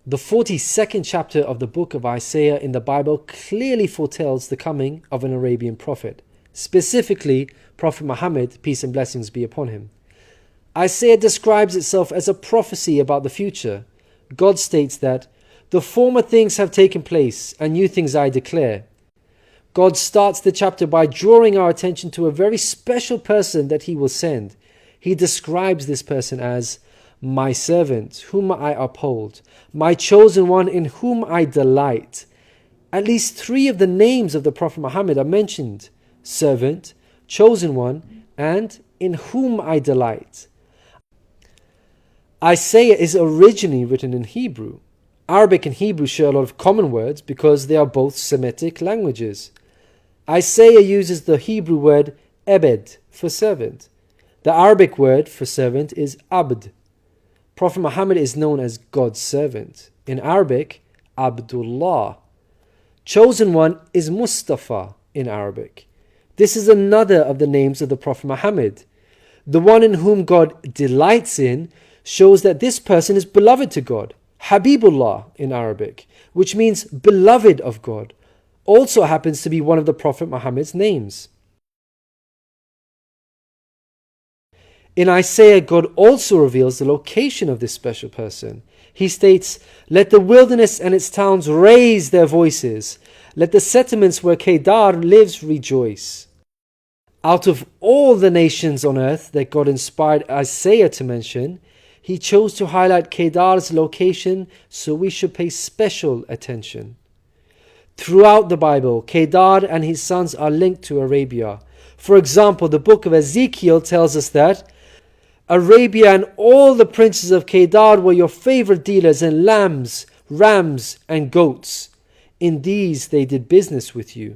The 42nd chapter of the book of Isaiah in the Bible clearly foretells the coming of an Arabian prophet, specifically Prophet Muhammad, peace and blessings be upon him. Isaiah describes itself as a prophecy about the future. God states that, "The former things have taken place, and new things I declare." God starts the chapter by drawing our attention to a very special person that he will send. He describes this person as my servant, whom I uphold, my chosen one in whom I delight. At least 3 of the names of the Prophet Muhammad are mentioned: servant, chosen one, and in whom I delight. Isaiah is originally written in Hebrew. Arabic and Hebrew share a lot of common words because they are both Semitic languages. Isaiah uses the Hebrew word ebed for servant. The Arabic word for servant is abd. Prophet Muhammad is known as God's servant. In Arabic, Abdullah. Chosen one is Mustafa in Arabic. This is another of the names of the Prophet Muhammad. The one in whom God delights in shows that this person is beloved to God. Habibullah in Arabic, which means beloved of God, also happens to be one of the Prophet Muhammad's names. In Isaiah, God also reveals the location of this special person. He states, "Let the wilderness and its towns raise their voices. Let the settlements where Kedar lives rejoice." Out of all the nations on earth that God inspired Isaiah to mention, he chose to highlight Kedar's location, so we should pay special attention. Throughout the Bible, Kedar and his sons are linked to Arabia. For example, the book of Ezekiel tells us that Arabia and all the princes of Kedar were your favorite dealers in lambs, rams, and goats. In these they did business with you.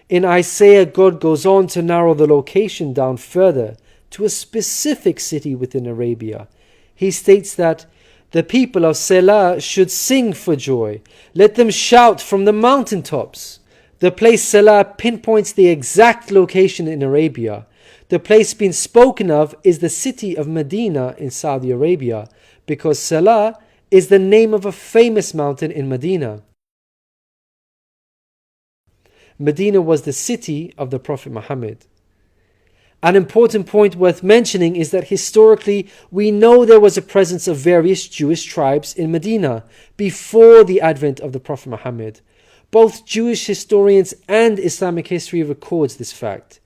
In Isaiah, God goes on to narrow the location down further to a specific city within Arabia. He states that the people of Selah should sing for joy. Let them shout from the mountaintops. The place Selah pinpoints the exact location in Arabia. The place being spoken of is the city of Medina in Saudi Arabia, because Selah is the name of a famous mountain in Medina. Medina was the city of the Prophet Muhammad. An important point worth mentioning is that historically we know there was a presence of various Jewish tribes in Medina before the advent of the Prophet Muhammad. Both Jewish historians and Islamic history records this fact.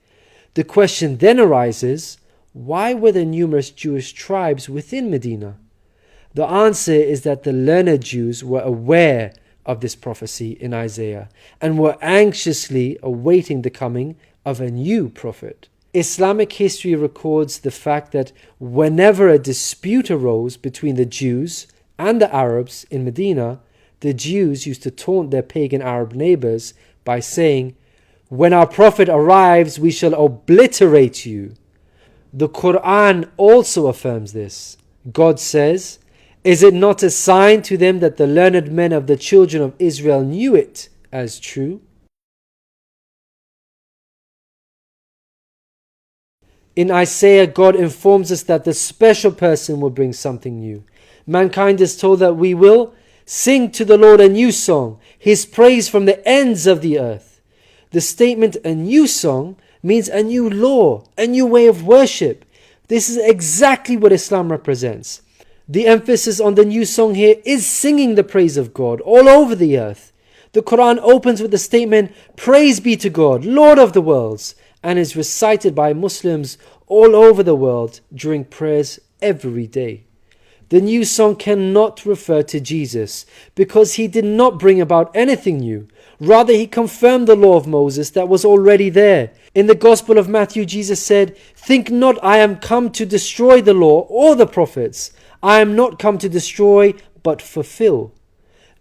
The question then arises, why were there numerous Jewish tribes within Medina? The answer is that the learned Jews were aware of this prophecy in Isaiah and were anxiously awaiting the coming of a new prophet. Islamic history records the fact that whenever a dispute arose between the Jews and the Arabs in Medina, the Jews used to taunt their pagan Arab neighbors by saying, "When our prophet arrives, we shall obliterate you." The Quran also affirms this. God says, "Is it not a sign to them that the learned men of the children of Israel knew it as true?" In Isaiah, God informs us that the special person will bring something new. Mankind is told that we will sing to the Lord a new song, His praise from the ends of the earth. The statement "a new song" means a new law, a new way of worship. This is exactly what Islam represents. The emphasis on the new song here is singing the praise of God all over the earth. The Quran opens with the statement, "Praise be to God, Lord of the worlds," and is recited by Muslims all over the world during prayers every day. The new song cannot refer to Jesus because he did not bring about anything new. Rather, he confirmed the law of Moses that was already there. In the Gospel of Matthew, Jesus said, "Think not I am come to destroy the law or the prophets. I am not come to destroy, but fulfill."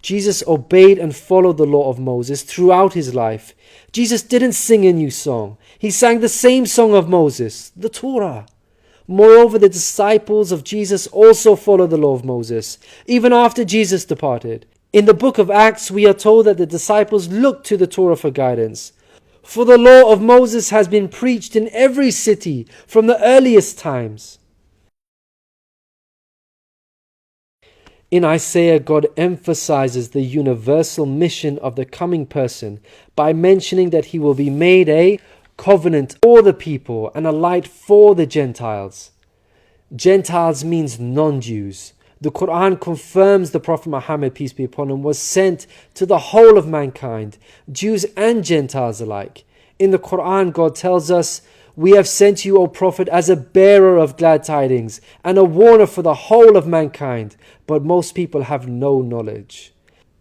Jesus obeyed and followed the law of Moses throughout his life. Jesus didn't sing a new song. He sang the same song of Moses, the Torah. Moreover, the disciples of Jesus also followed the law of Moses, even after Jesus departed. In the book of Acts, we are told that the disciples looked to the Torah for guidance. For the law of Moses has been preached in every city from the earliest times. In Isaiah, God emphasizes the universal mission of the coming person by mentioning that he will be made a covenant for the people and a light for the Gentiles. Gentiles means non-Jews. The Quran confirms the Prophet Muhammad, peace be upon him, was sent to the whole of mankind, Jews and Gentiles alike. In the Quran, God tells us, "We have sent you, O Prophet, as a bearer of glad tidings and a warner for the whole of mankind, but most people have no knowledge."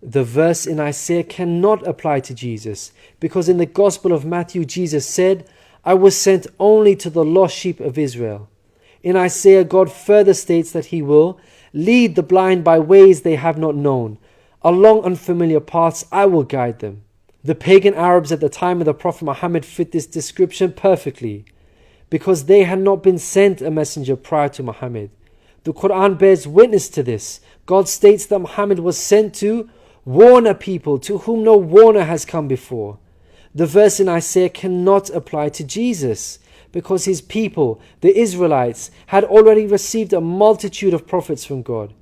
The verse in Isaiah cannot apply to Jesus, because in the Gospel of Matthew, Jesus said, "I was sent only to the lost sheep of Israel." In Isaiah, God further states that he will lead the blind by ways they have not known. Along unfamiliar paths I will guide them. The pagan Arabs at the time of the Prophet Muhammad fit this description perfectly, because they had not been sent a messenger prior to Muhammad. The Quran bears witness to this. God states that Muhammad was sent to warn a people to whom no warner has come before. The verse in Isaiah cannot apply to Jesus, because his people, the Israelites, had already received a multitude of prophets from God.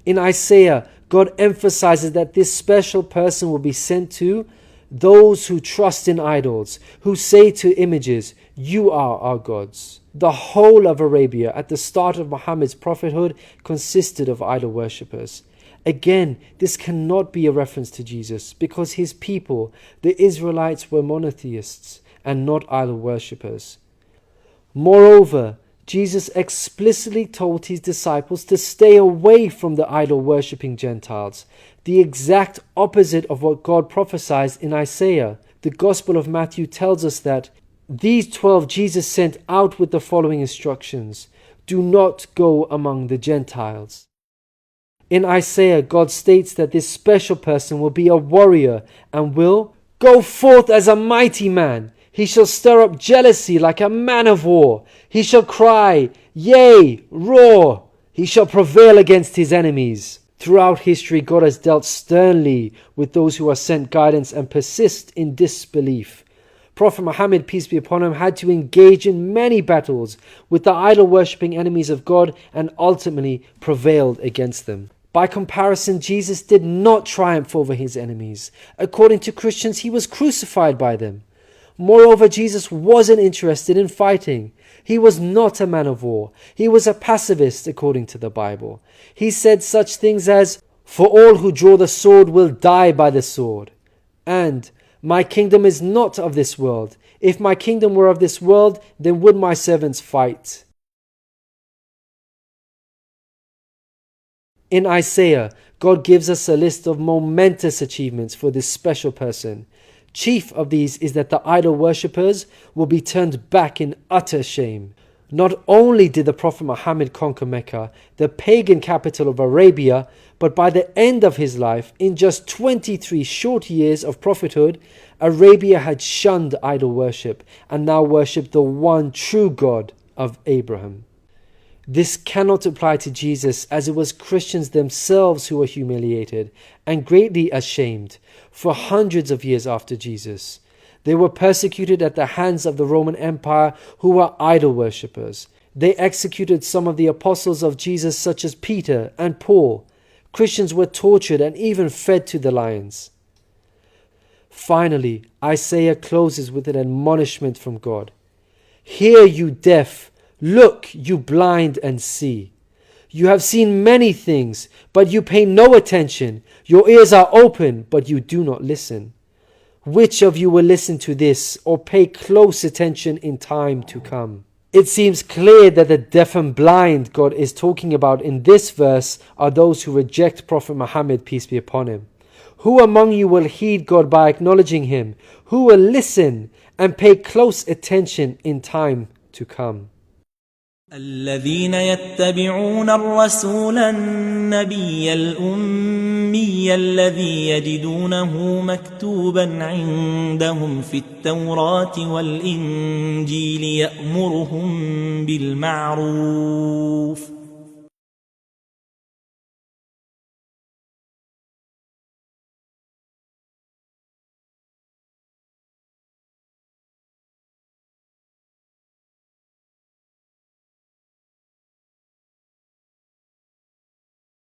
In Isaiah, God emphasizes that this special person will be sent to those who trust in idols, who say to images, "You are our gods." The whole of Arabia at the start of Muhammad's prophethood consisted of idol worshippers. Again, this cannot be a reference to Jesus, because his people, the Israelites, were monotheists and not idol worshippers. Moreover, Jesus explicitly told his disciples to stay away from the idol-worshipping Gentiles, the exact opposite of what God prophesied in Isaiah. The Gospel of Matthew tells us that these 12 Jesus sent out with the following instructions: do not go among the Gentiles. In Isaiah, God states that this special person will be a warrior and will go forth as a mighty man. He shall stir up jealousy like a man of war. He shall cry, yea, roar. He shall prevail against his enemies. Throughout history, God has dealt sternly with those who are sent guidance and persist in disbelief. Prophet Muhammad, peace be upon him, had to engage in many battles with the idol-worshipping enemies of God and ultimately prevailed against them. By comparison, Jesus did not triumph over his enemies. According to Christians, he was crucified by them. Moreover, Jesus wasn't interested in fighting. He was not a man of war. He was a pacifist, according to the Bible. He said such things as, "For all who draw the sword will die by the sword," and "My kingdom is not of this world. If my kingdom were of this world, then would my servants fight." In Isaiah, God gives us a list of momentous achievements for this special person. Chief of these is that the idol worshippers will be turned back in utter shame. Not only did the Prophet Muhammad conquer Mecca, the pagan capital of Arabia, but by the end of his life, in just 23 short years of prophethood, Arabia had shunned idol worship and now worshipped the one true God of Abraham. This cannot apply to Jesus, as it was Christians themselves who were humiliated and greatly ashamed for hundreds of years after Jesus. They were persecuted at the hands of the Roman Empire, who were idol worshippers. They executed some of the apostles of Jesus, such as Peter and Paul. Christians were tortured and even fed to the lions. Finally, Isaiah closes with an admonishment from God. "Hear, you deaf. Look, you blind, and see. You have seen many things, but you pay no attention. Your ears are open, but you do not listen. Which of you will listen to this or pay close attention in time to come?" It seems clear that the deaf and blind God is talking about in this verse are those who reject Prophet Muhammad, peace be upon him. Who among you will heed God by acknowledging him? Who will listen and pay close attention in time to come? الذين يتبعون الرسول النبي الأمي الذي يجدونه مكتوبا عندهم في التوراة والإنجيل يأمرهم بالمعروف